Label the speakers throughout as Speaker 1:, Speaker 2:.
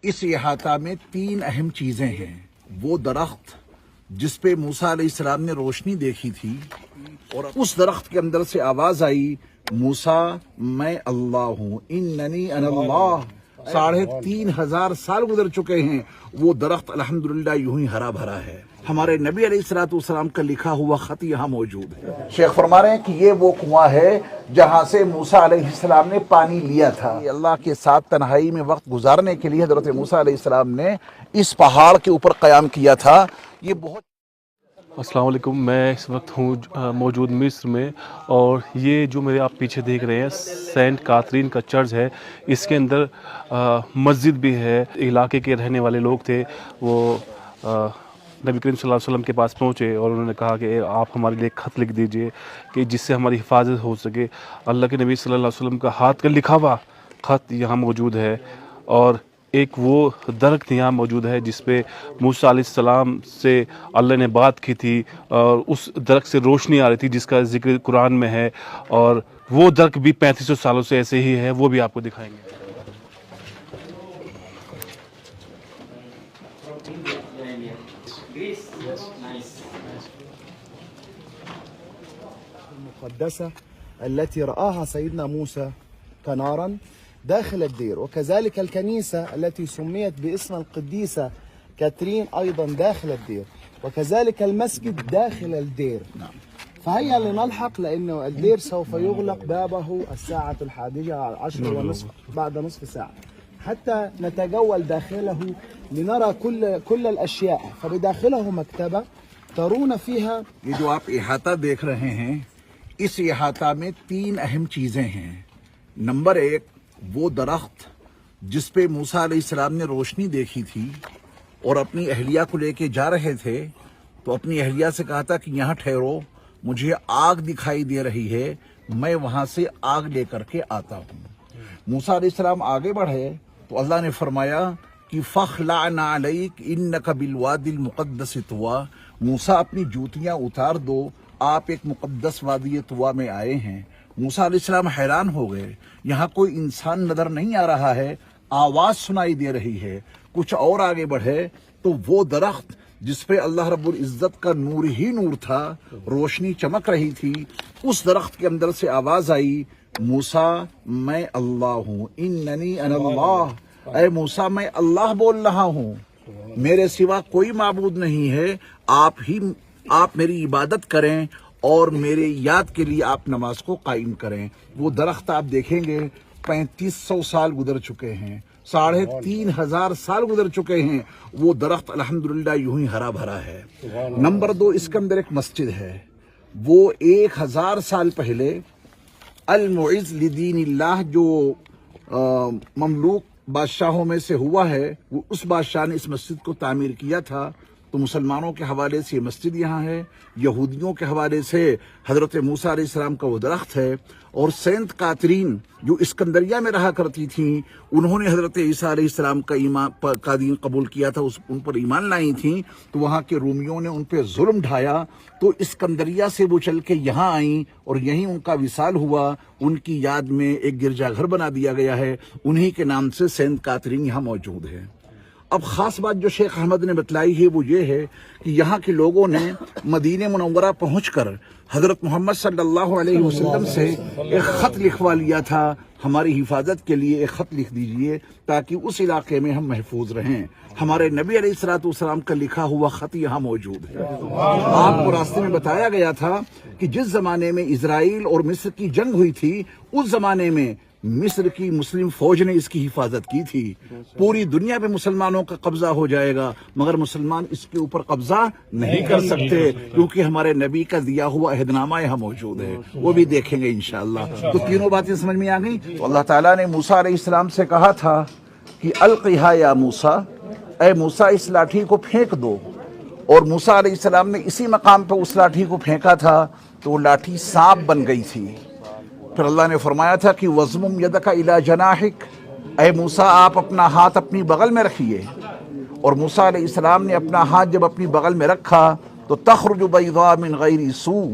Speaker 1: اس احاطہ میں تین اہم چیزیں ہیں۔ وہ درخت جس پہ موسیٰ علیہ السلام نے روشنی دیکھی تھی، اور اس درخت کے اندر سے آواز آئی، موسیٰ میں اللہ ہوں، اننی انا اللہ۔ 3500 سال گزر چکے ہیں، وہ درخت الحمدللہ یوں ہی ہرا بھرا ہے۔ ہمارے نبی علیہ السلام کا لکھا ہوا خط یہاں موجود ہے۔ شیخ فرما رہے ہیں کہ یہ وہ کنواں ہے جہاں سے موسیٰ علیہ السلام نے پانی لیا تھا۔ اللہ کے ساتھ تنہائی میں وقت گزارنے کے لیے حضرت موسیٰ علیہ السلام نے اس پہاڑ کے اوپر قیام کیا تھا۔ یہ بہت
Speaker 2: السلام علیکم، میں اس وقت ہوں موجود مصر میں، اور یہ جو میرے آپ پیچھے دیکھ رہے ہیں سینٹ کاترین کا چرچ ہے۔ اس کے اندر مسجد بھی ہے۔ علاقے کے رہنے والے لوگ تھے، وہ نبی کریم صلی اللہ علیہ وسلم کے پاس پہنچے اور انہوں نے کہا کہ آپ ہمارے لیے خط لکھ دیجئے کہ جس سے ہماری حفاظت ہو سکے۔ اللہ کے نبی صلی اللہ علیہ وسلم کا ہاتھ کا لکھا ہوا خط یہاں موجود ہے، اور ایک وہ درخت یہاں موجود ہے جس پہ موسیٰ علیہ السلام سے اللہ نے بات کی تھی، اور اس درخت سے روشنی آ رہی تھی جس کا ذکر قرآن میں ہے، اور وہ درخت بھی 3500 سالوں سے ایسے ہی ہے، وہ بھی آپ کو دکھائیں گے۔
Speaker 3: المقدسة التي رآها سيدنا موسى كنارا داخل الدير، وكذلك الكنيسة التي سميت باسم القديسة كاترين أيضا داخل الدير، وكذلك المسجد داخل الدير. فهيا لنلحق، لأنه الدير سوف يغلق بابه الساعة 11:10 بعد نصف ساعة، حتى نتجول داخله لنرى كل الأشياء. فبداخله مكتبة ترون فيها.
Speaker 1: یہ جو آپ احاطہ دیکھ رہے ہیں، اس احاطہ میں تین اہم چیزیں ہیں۔ نمبر 1، وہ درخت جس پہ موسیٰ علیہ السلام نے روشنی دیکھی تھی اور اپنی اہلیہ کو لے کے جا رہے تھے، تو اپنی اہلیہ سے کہا تھا کہ یہاں ٹھہرو، مجھے آگ دکھائی دے رہی ہے، میں وہاں سے آگ لے کر کے آتا ہوں۔ موسیٰ علیہ السلام آگے بڑھے تو اللہ نے فرمایا کہ فَخْلَعْ نَعْلَيْكَ إِنَّكَ بِالْوَادِ الْمُقَدَّسِ طُوَىٰ، موسیٰ اپنی جوتیاں اتار دو، آپ ایک مقدس وادی طویٰ میں آئے ہیں۔ موسیٰ علیہ السلام حیران ہو گئے، یہاں کوئی انسان نظر نہیں آ رہا ہے، آواز سنائی دے رہی ہے۔ کچھ اور آگے بڑھے تو وہ درخت جس پہ اللہ رب العزت کا نور ہی نور تھا، روشنی چمک رہی تھی، اس درخت کے اندر سے آواز آئی، موسیٰ میں اللہ ہوں، اننی انا اللہ۔ اے موسیٰ میں اللہ بول رہا ہوں، میرے سوا کوئی معبود نہیں ہے، آپ میری عبادت کریں اور میرے یاد کے لیے آپ نماز کو قائم کریں۔ وہ درخت آپ دیکھیں گے 3500 سال گزر چکے ہیں، 3500 سال گزر چکے ہیں، وہ درخت الحمدللہ یوں ہی ہرا بھرا ہے۔ نمبر 2، اس کے اندر ایک مسجد ہے، وہ 1000 سال پہلے المعز لدین اللہ جو مملوک بادشاہوں میں سے ہوا ہے، وہ اس بادشاہ نے اس مسجد کو تعمیر کیا تھا۔ تو مسلمانوں کے حوالے سے یہ مسجد یہاں ہے، یہودیوں کے حوالے سے حضرت موسیٰ علیہ السلام کا وہ درخت ہے، اور سینٹ کاترین جو اسکندریہ میں رہا کرتی تھیں، انہوں نے حضرت عیسیٰ علیہ السلام کا دین قبول کیا تھا، ان پر ایمان لائی تھیں، تو وہاں کے رومیوں نے ان پہ ظلم ڈھایا، تو اسکندریہ سے وہ چل کے یہاں آئیں اور یہیں ان کا وصال ہوا۔ ان کی یاد میں ایک گرجا گھر بنا دیا گیا ہے، انہی کے نام سے سینٹ کاترین یہاں موجود ہے۔ اب خاص بات جو شیخ احمد نے بتلائی ہے وہ یہ ہے کہ یہاں کے لوگوں نے مدینہ منورہ پہنچ کر حضرت محمد صلی اللہ علیہ وسلم سے ایک خط لکھوا لیا تھا، ہماری حفاظت کے لیے ایک خط لکھ دیجئے تاکہ اس علاقے میں ہم محفوظ رہیں۔ ہمارے نبی علیہ السلام کا لکھا ہوا خط یہاں موجود ہے۔ آپ کو راستے میں بتایا گیا تھا کہ جس زمانے میں اسرائیل اور مصر کی جنگ ہوئی تھی، اس زمانے میں مصر کی مسلم فوج نے اس کی حفاظت کی تھی۔ پوری دنیا پہ مسلمانوں کا قبضہ ہو جائے گا، مگر مسلمان اس کے اوپر قبضہ نہیں کر سکتے، کیونکہ ہمارے نبی کا دیا ہوا عہد نامہ یہاں موجود ہے، وہ بھی دیکھیں گے انشاءاللہ۔ تو تینوں باتیں سمجھ میں آ گئی۔ تو اللہ تعالیٰ نے موسیٰ علیہ السلام سے کہا تھا کہ القیہا یا موسیٰ، اے موسیٰ اس لاٹھی کو پھینک دو، اور موسیٰ علیہ السلام نے اسی مقام پہ اس لاٹھی کو پھینکا تھا تو وہ لاٹھی سانپ بن گئی تھی۔ پھر اللہ نے فرمایا تھا کہ وَضْمُمْ يَدَكَ إِلَى جَنَاحِكَ، اے موسیٰ آپ اپنا ہاتھ اپنی بغل میں رکھیے۔ اور موسیٰ علیہ السلام نے اپنا ہاتھ جب اپنی بغل میں رکھا تو تخرج بیضاء من غیر سوء،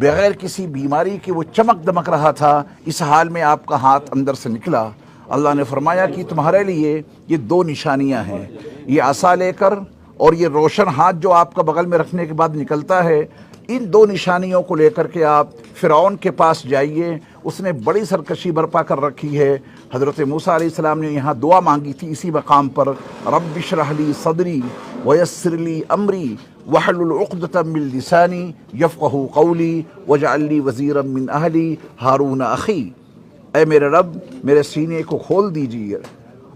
Speaker 1: بغیر کسی بیماری کے وہ چمک دمک رہا تھا، اس حال میں آپ کا ہاتھ اندر سے نکلا۔ अल्लाह ने फरमाया कि तुम्हारे लिए ये दो निशानियां हैं, ये आसा लेकर और ये रोशन हाथ जो आपका बगल में रखने के बाद निकलता है, इन दो निशानियों को लेकर के आप फ़िरौन के पास जाइए। उसने बड़ी सरकशी बर्पा कर रखी है। हज़रत मूसा अलैहिस्सलाम ने यहाँ दुआ मांगी थी इसी मकाम पर, रब्बि इश्रह ली सदरी वयस्सिर ली अमरी वहलुल उक़दतम मिन लिसानी यफ़क़हू क़ौली वजअल ली वज़ीरम मिन अहली हारून अख़ी। ऐ मेरे रब, मेरे सीने को खोल दीजिए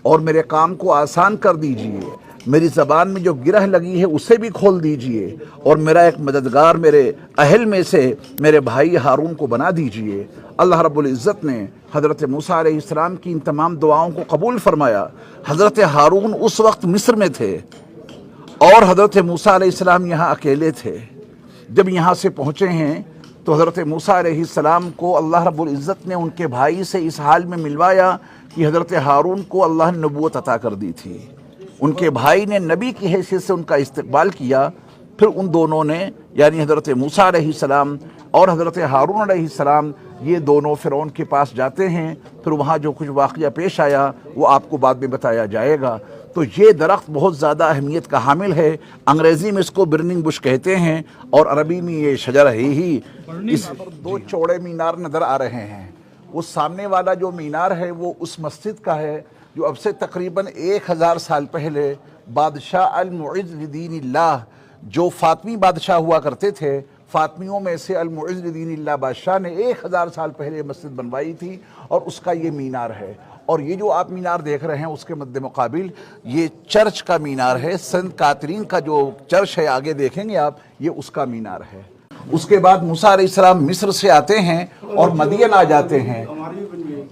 Speaker 1: और मेरे काम को आसान कर दीजिए, मेरी ज़बान में जो गिरह लगी है उसे भी खोल दीजिए और मेरा एक मददगार मेरे अहल में से मेरे भाई हारून को बना दीजिए। अल्लाह रब्बुल इज़्ज़त ने हज़रत मूसा अलैहिस्सलाम की इन तमाम दुआओं को कबूल फरमाया। हज़रत हारून उस वक्त मिस्र में थे और हज़रत मूसा अलैहिस्सलाम यहाँ अकेले थे। जब यहाँ से पहुँचे हैं तो हज़रत मूसा अलैहिस्सलाम को अल्लाह रब्बुल इज़्ज़त ने उनके भाई से इस हाल में मिलवाया कि हज़रत हारून को अल्लाह ने नबूवत अता कर दी थी। उनके भाई ने नबी की हैसियत से उनका इस्तकबाल किया। फिर उन दोनों ने यानी हज़रत मूसा अलैहिस्सलाम और हज़रत हारून अलैहिस्सलाम ये दोनों फ़िरौन के पास जाते हैं। फिर वहाँ जो कुछ वाक़या पेश आया वो आपको बाद में बताया जाएगा। तो ये दरख्त बहुत ज़्यादा अहमियत का हामिल है। अंग्रेज़ी में इसको बर्निंग बुश कहते हैं और अरबी में ये शजर है ही। इस पर दो चौड़े मीनार नज़र आ रहे हैं। वो सामने वाला जो मीनार है वो उस मस्जिद का है जो अब से तकरीबन 1000 साल पहले बादशाह अल-मुइज़्ज़ लिदीनिल्लाह जो फ़ातिमी बादशाह हुआ करते थे, फ़ातिमियों में से अल-मुइज़्ज़ लिदीनिल्लाह बादशाह ने 1000 साल पहले मस्जिद बनवाई थी और उसका ये मीनार है। और ये जो आप मीनार देख रहे हैं उसके मद्दे मुकाबिल ये चर्च का मीनार है। सेंट कातरीन का जो चर्च है आगे देखेंगे आप, ये उसका मीनार है। उसके बाद मूसा अलैहिस्सलाम मिस्र से आते हैं और मदियन आ जाते हैं।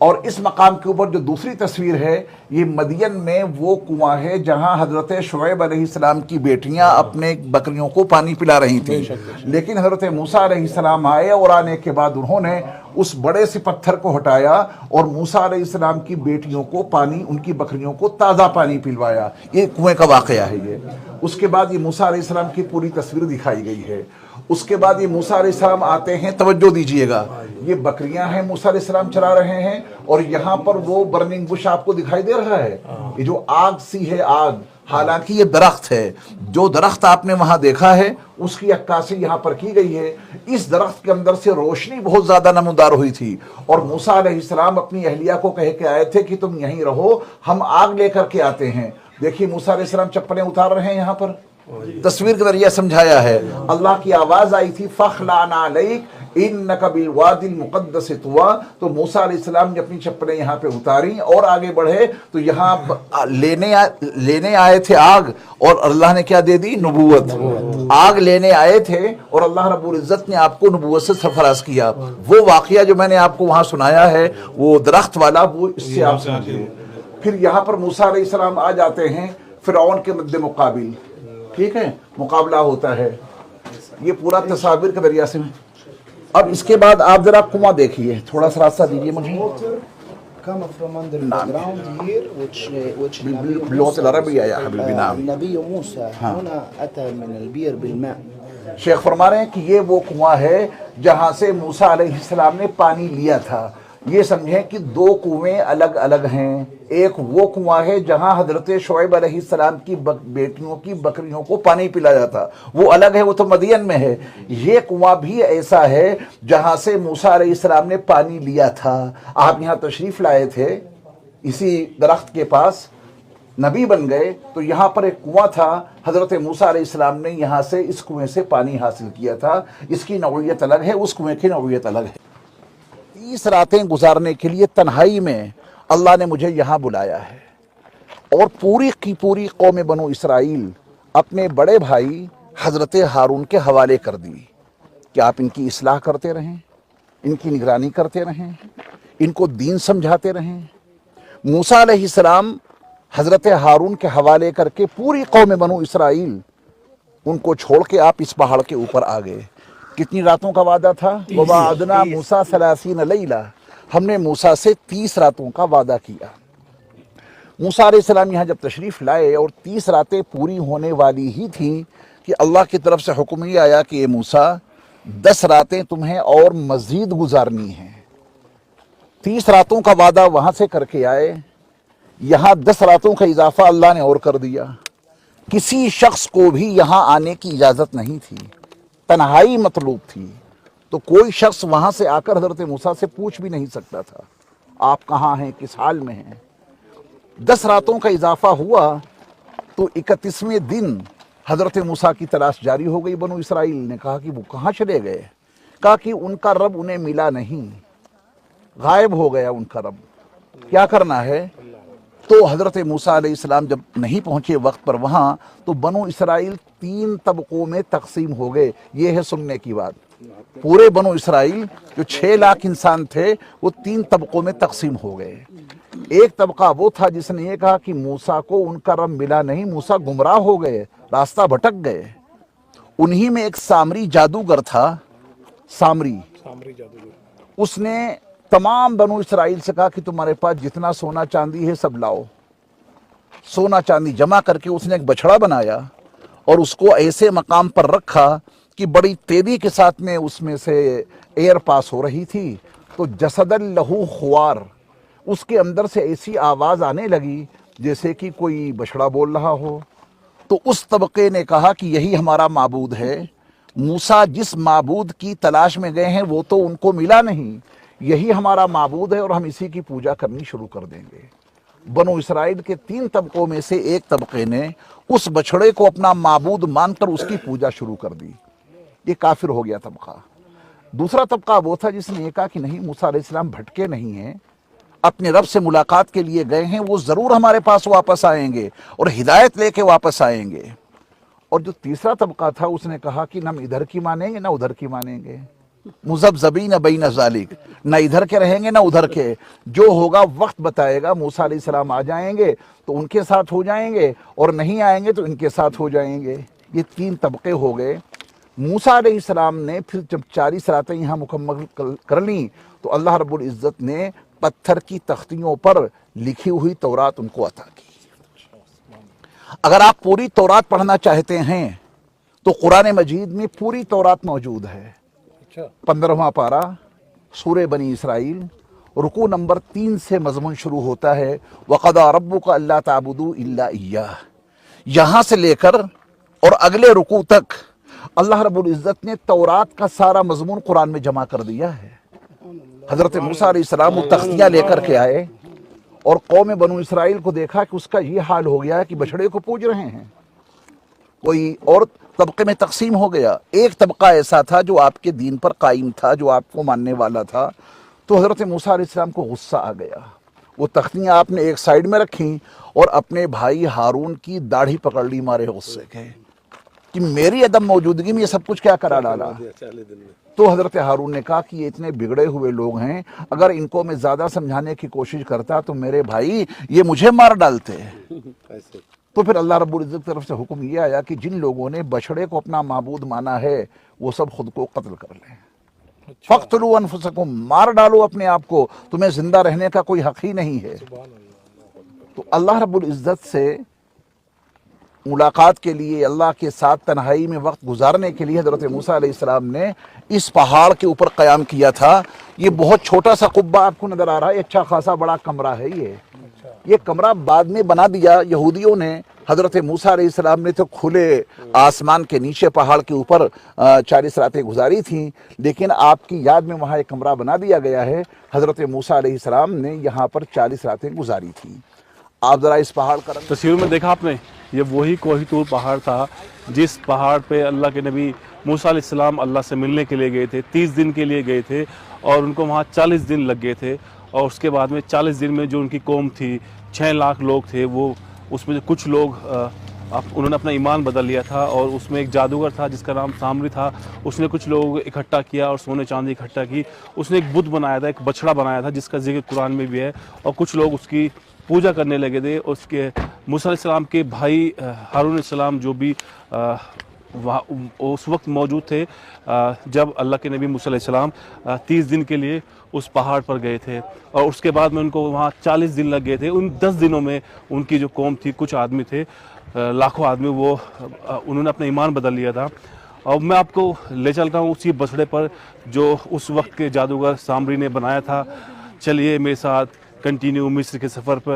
Speaker 1: और इस मकाम के ऊपर जो दूसरी तस्वीर है, ये मदियन में वो कुआं है जहां हज़रत शुएब अलैहिस्सलाम की बेटियां अपने बकरियों को पानी पिला रही थी। लेकिन हज़रत मूसा अलैहिस्सलाम आए और आने के बाद उन्होंने उस बड़े से पत्थर को हटाया और मूसा अलैहिस्सलाम की बेटियों को पानी, उनकी बकरियों को ताज़ा पानी पिलवाया। ये कुएं का वाक़या है ये। उसके बाद ये मूसा अलैहिस्सलाम की पूरी तस्वीर दिखाई गई है। उसके बाद ये मूसा अलैहिस्सलाम आते हैं, तवज्जो दीजिएगा, ये बकरियां हैं मूसा अलैहिस्सलाम चरा रहे हैं और यहाँ पर वो बर्निंग बुश आपको दिखाई दे रहा है। ये जो आग सी है, आग, हालांकि ये दरख्त है। जो दरख्त आपने वहां देखा है उसकी अक्कासी यहाँ पर की गई है। इस दरख्त के अंदर से रोशनी बहुत ज्यादा नमूदार हुई थी और मूसा अलैहिस्सलाम अपनी अहलिया को कह के आए थे कि तुम यहीं रहो, हम आग लेकर के आते हैं। देखिए मूसा अलैहिस्सलाम चप्पलें उतार रहे हैं, यहाँ पर तस्वीर के जरिए समझाया है। अल्लाह की आवाज आई थी फखलाना अलैक इन्नका बिल वादिल मुक़द्दस तुवा। तो मूसा अलैहिस्सलाम ने अपनी चप्पलें यहाँ पे उतारी और आगे बढ़े तो यहाँ लेने आए थे आग और अल्लाह ने क्या दे दी? नबूवत। आग लेने आए थे और अल्लाह रब्बुल इज़्ज़त ने आपको नबूवत से सरफराज किया। वो वाक़या जो मैंने आपको वहाँ सुनाया है वो दरख्त वाला, वो इससे आप समझिए। फिर यहाँ पर मूसा अलैहिस्सलाम आ जाते हैं फ़िरौन के मद्दे मुकाबिल, ठीक है, मुकाबला होता है। ये पूरा तस्वीर के जरिए से। अब इसके बाद आप जरा कुआं देखिए, थोड़ा सा रास्ता दीजिए मुझे।
Speaker 3: come from under the ground here which
Speaker 1: باللغة العربية يا حبيبي نعم.
Speaker 3: النبي موسى هنا أتى من البير بالماء.
Speaker 1: शेख फरमा रहे हैं कि ये वो कुआं है जहां से मूसा अलैहिस्सलाम ने पानी लिया था। ये समझें कि दो कुएं अलग अलग हैं। एक वो कुआं है जहां हजरत शुएब अलैहिस्सलाम की बेटियों की बकरियों को पानी पिलाया था, वो अलग है, वो तो मदियन में है। ये कुआं भी ऐसा है जहां से मूसा अलैहिस्सलाम ने पानी लिया था। आप यहाँ तशरीफ लाए थे इसी दरख्त के पास, नबी बन गए, तो यहाँ पर एक कुआं था। हजरत मूसा अलैहिस्सलाम ने यहाँ से इस कुएं से पानी हासिल किया था। इसकी नौइयत अलग है, उस कुएं की नौइयत अलग है। 30 रातें गुजारने के लिए तन्हाई में अल्लाह ने मुझे यहाँ बुलाया है और पूरी की पूरी कौम बनो इसराइल अपने बड़े भाई हजरत हारून के हवाले कर दी कि आप इनकी इस्लाह करते रहें, इनकी निगरानी करते रहें, इनको दीन समझाते रहें। मूसा अलैहिस्सलाम हजरत हारून के हवाले करके पूरी कौम बनो इसराइल उनको छोड़ के आप इस पहाड़ के ऊपर आ गए। कितनी रातों का वादा था? ववाअदना मूसा 30 लैला, हमने मूसा से 30 रातों का वादा किया। मूसा अलैहिस्सलाम यहाँ जब तशरीफ़ लाए और 30 रातें पूरी होने वाली ही थी कि अल्लाह की तरफ से हुक्म ये आया कि ये मूसा 10 रातें तुम्हें और मज़ीद गुजारनी हैं। 30 रातों का वादा वहाँ से करके आए यहाँ 10 रातों का इजाफा अल्लाह ने और कर दिया। किसी शख्स को भी यहाँ आने की इजाजत नहीं थी, तन्हाई मतलूब थी, तो कोई शख्स वहां से आकर हजरत मूसा से पूछ भी नहीं सकता था आप कहाँ हैं, किस हाल में हैं। 10 रातों का इजाफा हुआ तो 31वें दिन हजरत मूसा की तलाश जारी हो गई। बनु इसराइल ने कहा कि वो कहाँ चले गए, कहा कि उनका रब उन्हें मिला नहीं, गायब हो गया उनका रब, क्या करना है। तो हजरत मूसा अलैहिस्सलाम जब नहीं पहुंचे वक्त पर वहां, तो बनु इसराइल 3 तबकों में तकसीम हो गए। ये है सुनने की बात। पूरे बनु इसराइल जो 6 लाख इंसान थे वो 3 तबकों में तकसीम हो गए। एक तबका वो था जिसने ये कहा कि मूसा को उनका रब मिला नहीं, मूसा गुमराह हो गए, रास्ता भटक गए। उन्हीं में एक सामरी जादूगर था, सामरी जादूगर। उसने तमाम बनु इसराइल से कहा कि तुम्हारे पास जितना सोना चांदी है सब लाओ। सोना चांदी जमा करके उसने एक बछड़ा बनाया और उसको ऐसे मकाम पर रखा कि बड़ी तेजी के साथ में उसमें से एयर पास हो रही थी। तो जसदल लहू खुआर, उसके अंदर से ऐसी आवाज आने लगी जैसे कि कोई बछड़ा बोल रहा हो। तो उस तबके ने कहा कि यही हमारा माबूद है। मूसा जिस माबूद की तलाश में गए हैं वो तो उनको मिला नहीं, यही हमारा माबूद है और हम इसी की पूजा करनी शुरू कर देंगे। बनु इसराइल के 3 तबकों में से एक तबके ने उस बछड़े को अपना माबूद मानकर उसकी पूजा शुरू कर दी। ये काफिर हो गया तबका। दूसरा तबका वो था जिसने ये कहा कि नहीं, मूसा अलैहिस्सलाम भटके नहीं हैं, अपने रब से मुलाकात के लिए गए हैं, वो जरूर हमारे पास वापस आएंगे और हिदायत लेके वापस आएंगे। और जो तीसरा तबका था उसने कहा कि न हम इधर की मानेंगे ना उधर की मानेंगे, मुज़ब्ज़बीन बैन ज़ालिक, न इधर के रहेंगे ना उधर के, जो होगा वक्त बताएगा। मूसा अलैहिस्सलाम आ जाएंगे तो उनके साथ हो जाएंगे और नहीं आएंगे तो इनके साथ हो जाएंगे। ये 3 तबके हो गए। मूसा अलैहिस्सलाम ने फिर जब 40 रातें यहाँ मुकम्मल कर ली तो अल्लाह रब्बुल इज़्ज़त ने पत्थर की तख्तियों पर लिखी हुई तौरात उनको अता की। अगर आप पूरी तौरात पढ़ना चाहते हैं तो कुरान मजीद में पूरी तौरात मौजूद है। 15वां पारा सूरे बनी इसराइल, रुकू नंबर 3 से मजमून शुरू होता है, वक़दा रब्बुका अल्ला ताबुदू इल्ला इय्याह। यहाँ से लेकर और अगले रुकू तक अल्लाह रब्बुल इज़्ज़त ने तौरात का सारा मजमून कुरान में जमा कर दिया है। हजरत मूसा अलैहिस्सलाम वो तख्तियाँ लेकर के आए और कौम बनु इसराइल को देखा कि उसका ये हाल हो गया है कि बछड़े को पूज रहे हैं। कोई और तबके में तकसीम हो गया। एक तबका ऐसा था जो आपके दीन पर कायम था, जो आपको मानने वाला था। तो हजरत मूसा अलैहिस्सलाम को गुस्सा आ गया। वो तख्तियाँ आपने एक साइड में रखी और अपने भाई हारून की दाढ़ी पकड़ ली मारे गुस्से के कि मेरी अदम मौजूदगी में ये सब कुछ क्या करा डाला। तो हजरत हारून ने कहा कि ये इतने बिगड़े हुए लोग हैं, अगर इनको मैं ज्यादा समझाने की कोशिश करता तो मेरे भाई ये मुझे मार डालते। तो फिर अल्लाह रब्बुल इज़्ज़त की तरफ से हुक्म ये आया कि जिन लोगों ने बछड़े को अपना माबूद माना है वो सब खुद को कत्ल कर लें। फ़क़्तुलू अनफुसकुम, मार डालो अपने आप को, तुम्हें जिंदा रहने का कोई हक ही नहीं है। तो अल्लाह रब्बुल इज़्ज़त से मुलाकात के लिए, अल्लाह के साथ तन्हाई में वक्त गुजारने के लिए हज़रत मूसा अलैहिस्सलाम ने इस पहाड़ के ऊपर क़याम किया था। ये बहुत छोटा सा कुब्बा आपको नजर आ रहा है, अच्छा खासा बड़ा कमरा है। ये कमरा बाद में बना दिया यहूदियों ने। हज़रत मूसा अलैहिस्सलाम ने तो खुले आसमान के नीचे पहाड़ के ऊपर 40 रातें गुजारी थी, लेकिन आपकी याद में वहाँ एक कमरा बना दिया गया है। हज़रत मूसा अलैहिस्सलाम ने यहाँ पर 40 रातें गुजारी थी। आप ज़रा इस पहाड़ का
Speaker 2: तस्वीर में देखा आपने, ये वही कोहितूर पहाड़ था जिस पहाड़ पे अल्लाह के नबी मूसा अलैहिस्सलाम अल्लाह से मिलने के लिए गए थे। 30 दिन के लिए गए थे और उनको वहाँ 40 दिन लग गए थे। और उसके बाद में 40 दिन में जो उनकी कौम थी, 6 लाख लोग थे, वो उसमें से कुछ लोग उन्होंने अपना ईमान बदल लिया था। और उसमें एक जादूगर था जिसका नाम सामरी था, उसने कुछ लोग इकट्ठा किया और सोने चांदी इकट्ठा की। उसने एक बुत बनाया था, एक बछड़ा बनाया था जिसका जिक्र कुरान में भी है। और कुछ लोग उसकी पूजा करने लगे थे। उसके मूसा अलैहिस्सलाम के भाई हारून अलैहिस्सलाम जो भी वहाँ उस वक्त मौजूद थे जब अल्लाह के नबी मूसा अलैहिस्सलाम 30 दिन के लिए उस पहाड़ पर गए थे। और उसके बाद में उनको वहाँ 40 दिन लग गए थे। उन 10 दिनों में उनकी जो कौम थी, कुछ आदमी थे, लाखों आदमी, वो उन्होंने अपना ईमान बदल लिया था। और मैं आपको ले चलता हूँ उसी बछड़े पर जो उस वक्त के जादूगर सामरी ने बनाया था। चलिए मेरे साथ कंटिन्यू मिस्र के सफ़र पर।